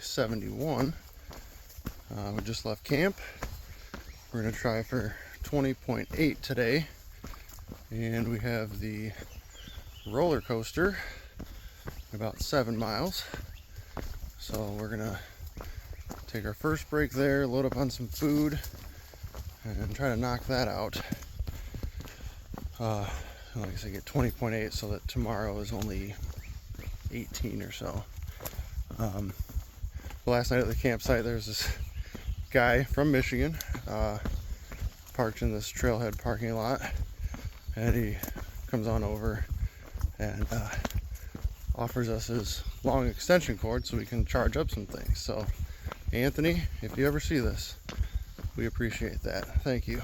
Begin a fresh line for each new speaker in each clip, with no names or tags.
71. We just left camp. We're gonna try for 20.8 today, and we have the roller coaster about 7 miles. So we're gonna take our first break there, load up on some food, and try to knock that out. Like I said, get 20.8 so that tomorrow is only 18 or so. Last night at the campsite, there's this guy from Michigan, parked in this trailhead parking lot, and he comes on over and offers us his long extension cord so we can charge up some things. So Anthony, if you ever see this, we appreciate that. Thank you.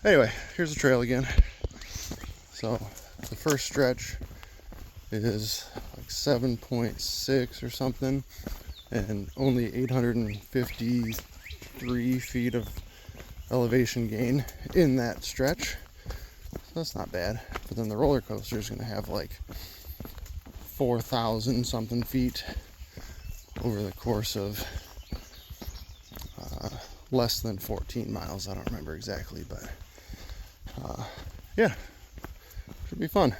Anyway, here's the trail again. So the first stretch is like 7.6 or something, and only 853 feet of elevation gain in that stretch. So that's not bad. But then the roller coaster is going to have like 4,000 something feet over the course of less than 14 miles. I don't remember exactly, but yeah, should be fun.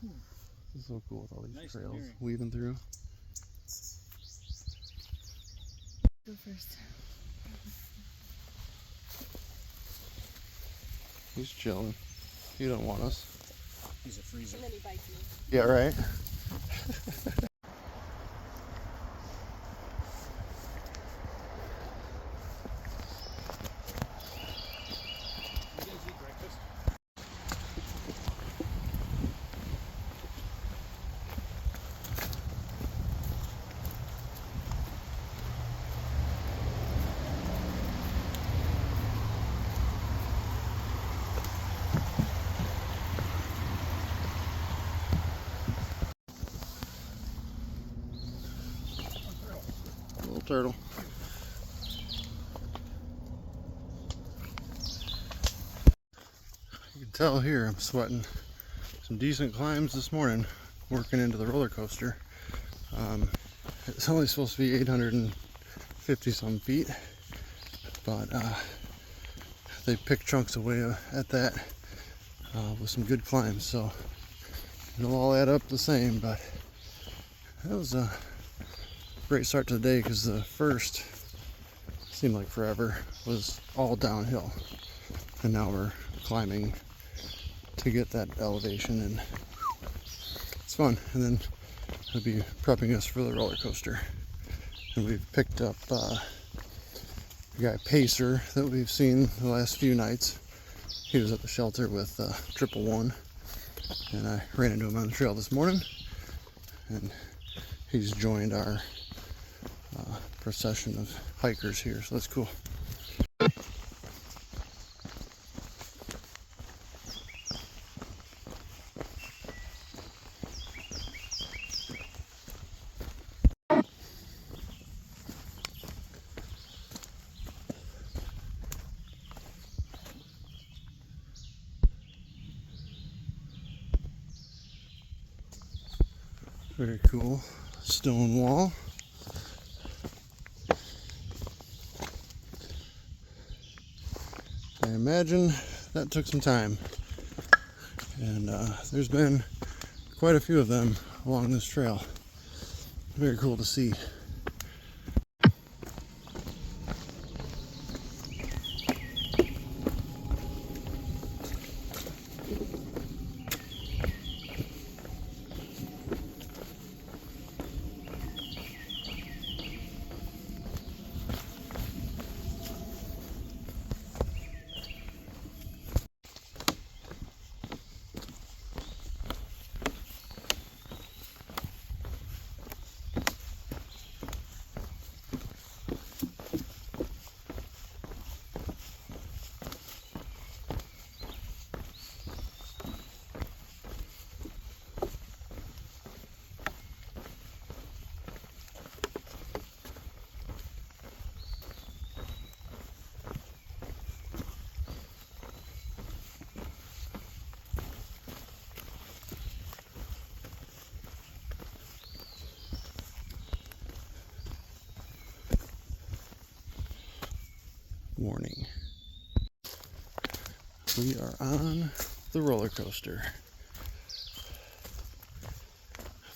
This is so cool with all these trails weaving through.
Go first.
He's chilling. He don't want us.
He's a freezer.
And then he bites me.
Yeah, right?
You guys eat breakfast?
Little turtle. You can tell here I'm sweating some decent climbs this morning working into the roller coaster. It's only supposed to be 850 some feet, but they pick chunks away at that with some good climbs, so it'll all add up the same. But that was a great start to the day, because the first seemed like forever was all downhill, and now we're climbing to get that elevation, and it's fun. And then they'll be prepping us for the roller coaster, and we've picked up the guy Pacer that we've seen the last few nights. He was at the shelter with 111, and I ran into him on the trail this morning, and he's joined our procession of hikers here, so that's cool. Very cool stone wall. I imagine that took some time, and there's been quite a few of them along this trail. Very cool to see. warning. We are on the roller coaster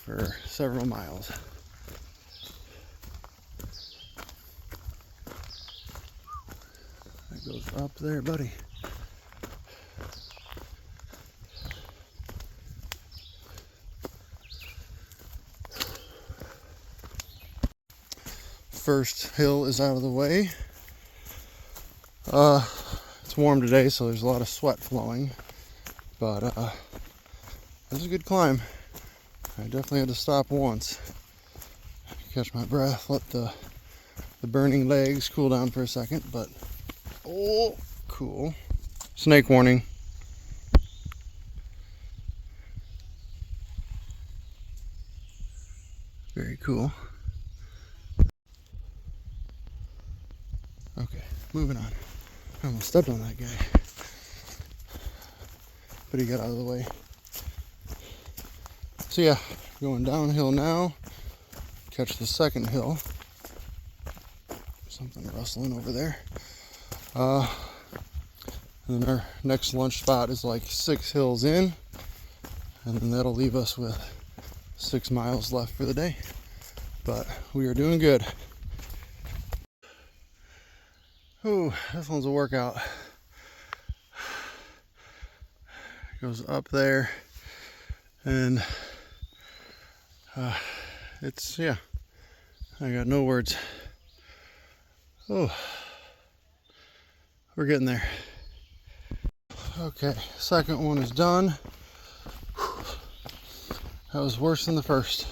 for several miles. That goes up there, buddy. First hill is out of the way. It's warm today, so there's a lot of sweat flowing, but this is a good climb. I definitely had to stop once, catch my breath, let the burning legs cool down for a second, but oh, cool. Snake warning. Very cool. Okay, moving on. I almost stepped on that guy, but he got out of the way. So yeah, going downhill now. Catch the second hill. Something rustling over there. And then our next lunch spot is like 6 hills in, and then that'll leave us with 6 miles left for the day. But we are doing good. Ooh, this one's a workout. Goes up there, and it's, yeah, I got no words. Oh, we're getting there. Okay, second one is done. That was worse than the first.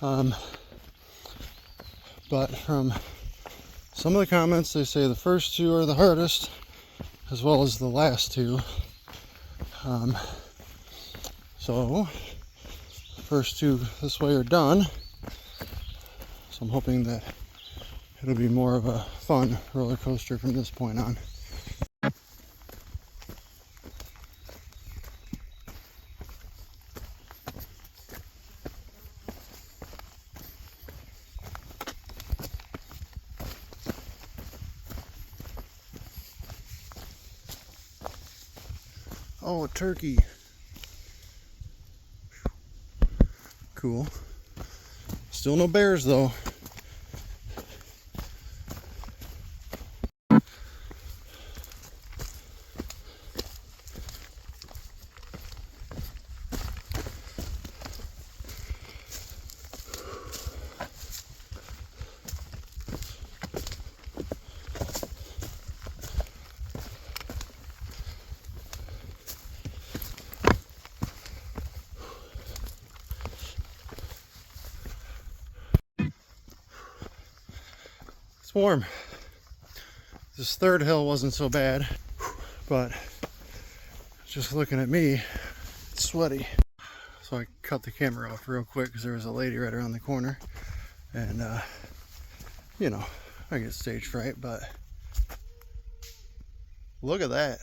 But from some of the comments, they say the first 2 are the hardest, as well as the last 2. So, first 2 this way are done. So I'm hoping that it'll be more of a fun roller coaster from this point on. Oh, a turkey. Cool. Still no bears though. It's warm. This third hill wasn't so bad, but just looking at me, it's sweaty. So I cut the camera off real quick because there was a lady right around the corner, and you know, I get stage fright, but look at that.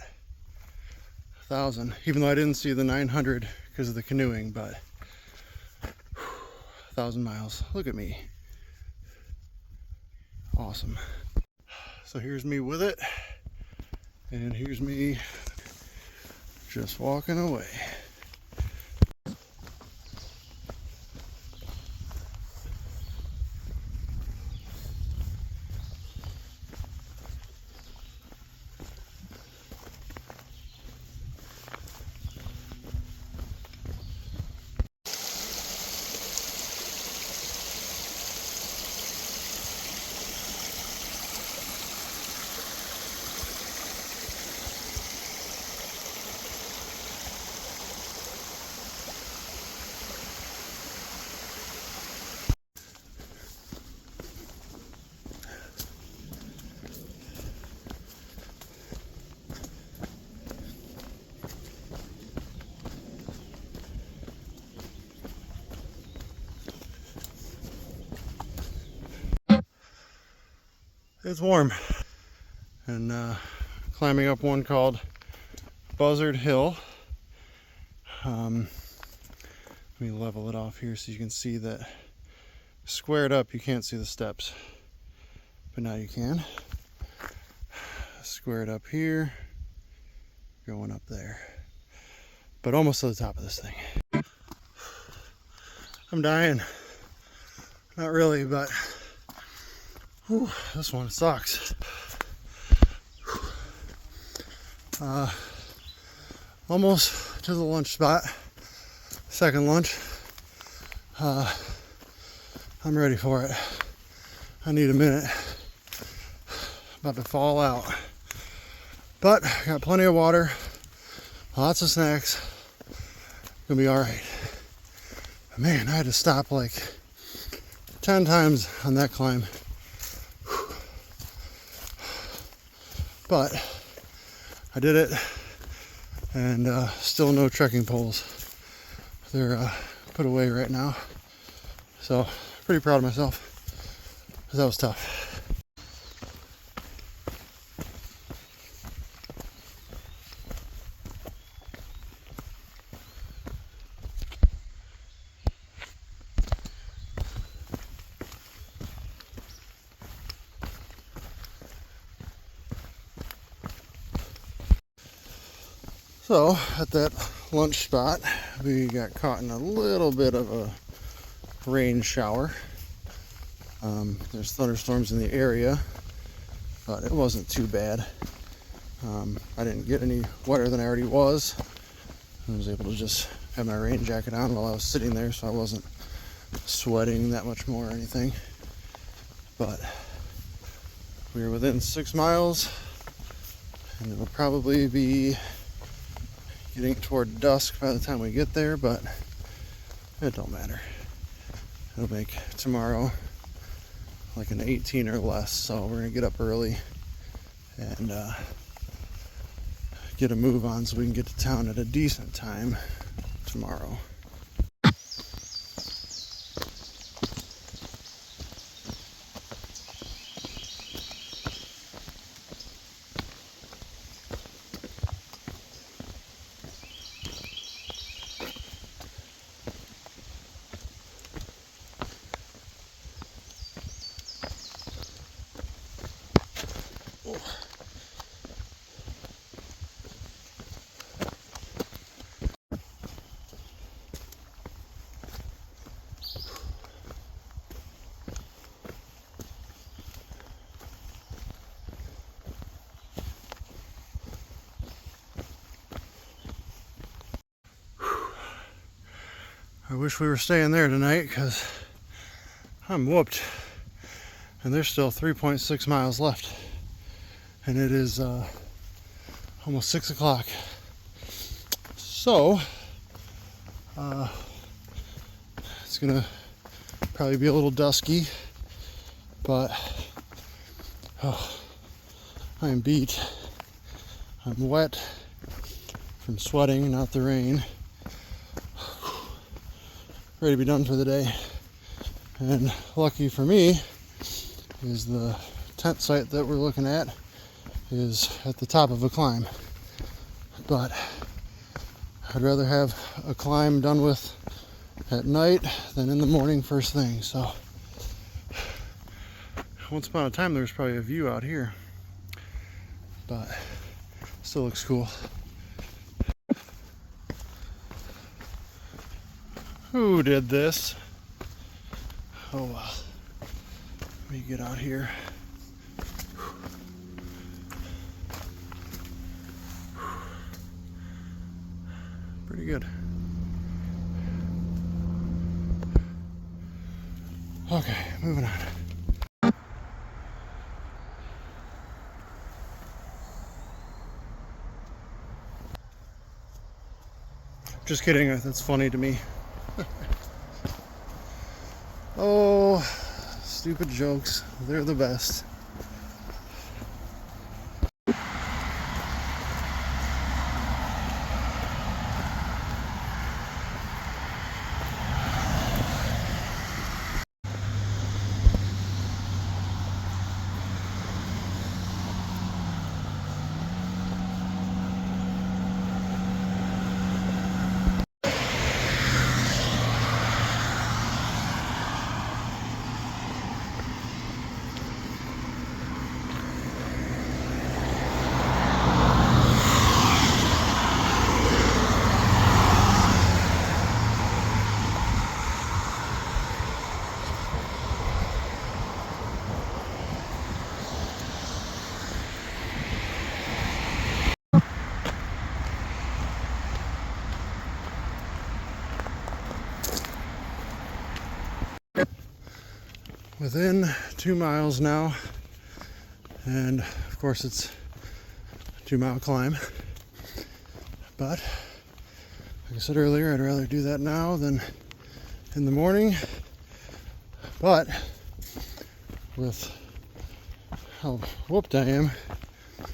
1,000, even though I didn't see the 900 because of the canoeing, but 1,000 miles. Look at me. Awesome. So here's me with it, and here's me just walking away. It's warm, and climbing up one called Buzzard Hill. Let me level it off here so you can see that squared up you can't see the steps, but now you can. squared up here, going up there. But almost to the top of this thing. I'm dying. Not really, but whew, this one sucks. Almost to the lunch spot. Second lunch. I'm ready for it. I need a minute. About to fall out. But got plenty of water, lots of snacks. Gonna be alright. Man, I had to stop like 10 times on that climb. But I did it, and still no trekking poles. They're put away right now. So, pretty proud of myself, because that was tough. So, at that lunch spot, we got caught in a little bit of a rain shower. There's thunderstorms in the area, but it wasn't too bad. I didn't get any wetter than I already was. I was able to just have my rain jacket on while I was sitting there, so I wasn't sweating that much more or anything. But we were within 6 miles, and it will probably be getting toward dusk by the time we get there, but it don't matter. It'll make tomorrow like an 18 or less, so we're gonna get up early and get a move on so we can get to town at a decent time tomorrow. I wish we were staying there tonight, because I'm whooped. And there's still 3.6 miles left. And it is almost 6 o'clock. So, it's gonna probably be a little dusky, but I am beat. I'm wet from sweating, not the rain. Ready to be done for the day. And lucky for me is the tent site that we're looking at is at the top of a climb. But I'd rather have a climb done with at night than in the morning first thing. So once upon a time there was probably a view out here, but still looks cool. Who did this? Oh well. Let me get out here. Pretty good. Okay, moving on. Just kidding, that's funny to me. Oh, stupid jokes. They're the best. within 2 miles now, and of course it's a 2-mile climb, but like I said earlier, I'd rather do that now than in the morning. But with how whooped I am, I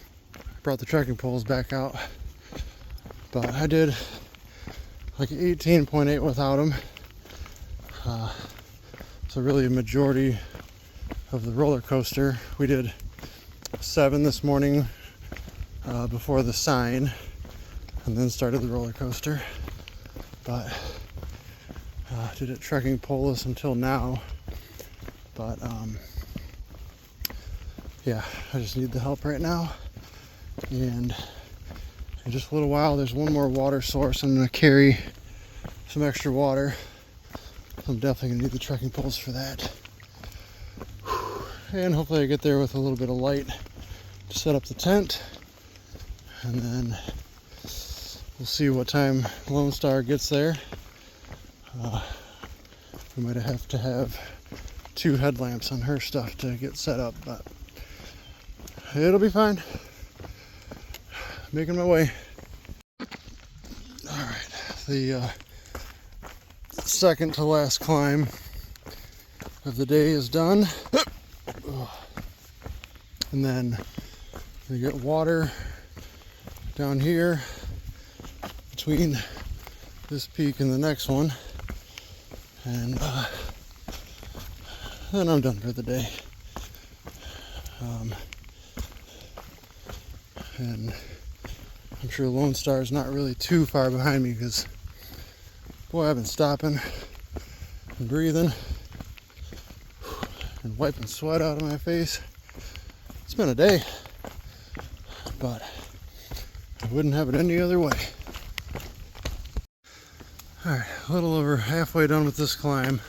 brought the trekking poles back out, but I did like 18.8 without them. So really a majority of the roller coaster. We did 7 this morning before the sign, and then started the roller coaster. But did it trekking poleless until now. But yeah, I just need the help right now. And in just a little while, there's one more water source. I'm gonna carry some extra water. I'm definitely gonna need the trekking poles for that. And hopefully I get there with a little bit of light to set up the tent. And then we'll see what time Lone Star gets there. We might have to have 2 headlamps on her stuff to get set up, but it'll be fine. Making my way. Alright, the second to last climb of the day is done. And then we get water down here between this peak and the next one. And then I'm done for the day. And I'm sure Lone Star is not really too far behind me because, boy, I've been stopping and breathing and wiping sweat out of my face. It's been a day, but I wouldn't have it any other way. Alright, a little over halfway done with this climb.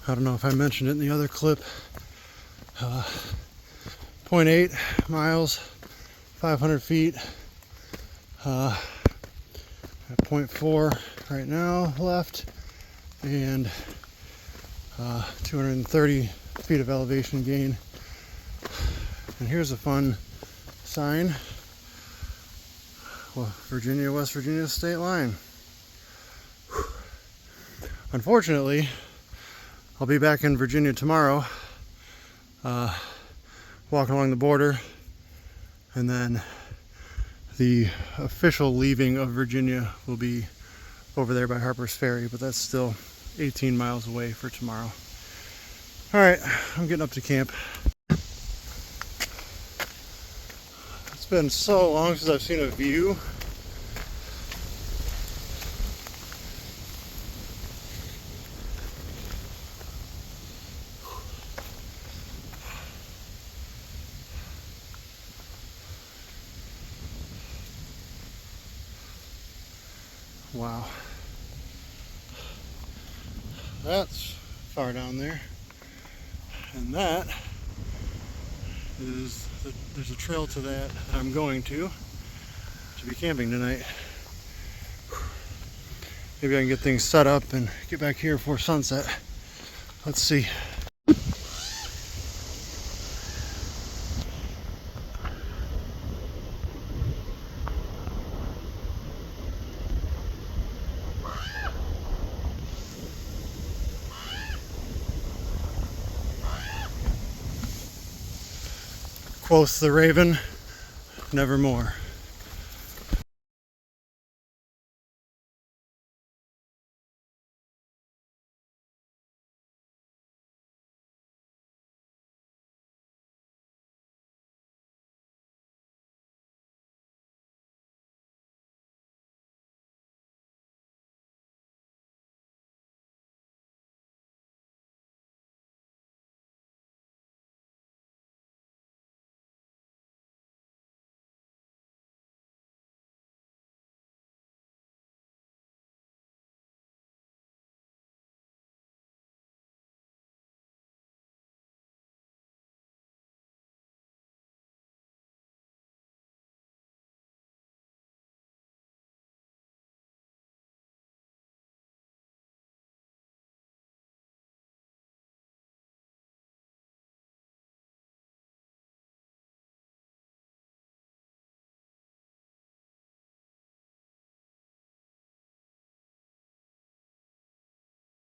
I don't know if I mentioned it in the other clip. 0.8 miles, 500 feet. At 0.4 right now left, and 230 feet of elevation gain. And here's a fun sign. Well, Virginia, West Virginia state line. Unfortunately, I'll be back in Virginia tomorrow, walking along the border, and then the official leaving of Virginia will be over there by Harper's Ferry, but that's still 18 miles away for tomorrow. All right, I'm getting up to camp. It's been so long since I've seen a view. Wow, that's far down there, and that is there's a trail to that I'm going to be camping tonight. Maybe I can get things set up and get back here before sunset. Let's see. Quoth the raven, nevermore.